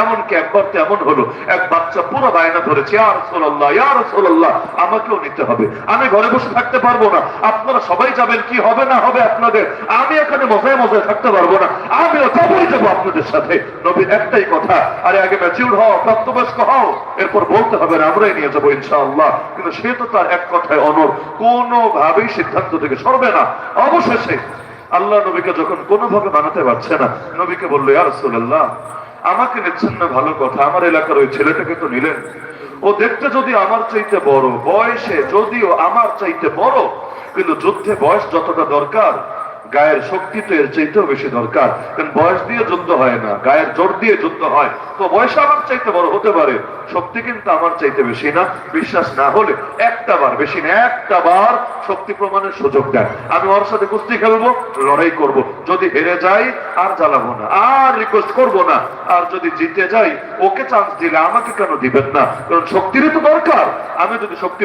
এমনকি একবার তো এমন হলো, এক বাচ্চা পুরো বায়না ধরেছে, ইয়া রাসূলুল্লাহ, ইয়া রাসূলুল্লাহ, আমাকেও নিতে হবে, আমি ঘরে বসে থাকতে পারবো না, আপনারা সবাই যাবেন, কি হবে না হবে আপনাদের, আমি এখানে মজায় মজায় থাকতে পারবো না, আমিও যাবই যাবো আপনাদের সাথে। নবীর একটাই কথা, আরে আগে ম্যাচিউর হও, প্রাপ্তবয়স্ক হও, এরপর বলতে হবে না আমরাই নিয়ে যাবো ইনশাআল্লাহ। কিন্তু সে তো তার এক কথায় অনড়, কোনোভাবেই সিদ্ধান্ত থেকে সরবে না। অবশেষে আল্লাহ নবীকে যখন কোনোভাবে বানাতে পারছে না, নবীকে বললো, ইয়া রাসূলুল্লাহ, আমাকে নিচ্ছেন না ভালো কথা, আমার এলাকার ওই ছেলেটাকে তো নিলেন, ও দেখতে যদি আমার চাইতে বড়, বয়সে যদিও আমার চাইতে বড়, কিন্তু যুদ্ধে বয়স যতটা দরকার, গায়ের শক্তি তো এর চাইতেও বেশি দরকার। কারণ বয়স দিয়ে যুদ্ধ হয় না, গায়ের জোর দিয়ে যুদ্ধ হয়। তো বয়স আমার চাইতে বড় হতে পারে, শক্তি কিন্তু আমার চাইতে বেশি না। বিশ্বাস না হলে একটা বার, বেশি না, একটা বার শক্তি প্রমাণের সুযোগ দেন, আমি ওর সাথে কুস্তি খেলবো, লড়াই করব, যদি হেরে যাই আর জ্বালাবো না, আর রিকোয়েস্ট করবো না, আর যদি জিতে যাই ওকে চান্স দিলে আমাকে কেন দিবেন না? কারণ শক্তিরই তো দরকার। আমি যদি শক্তি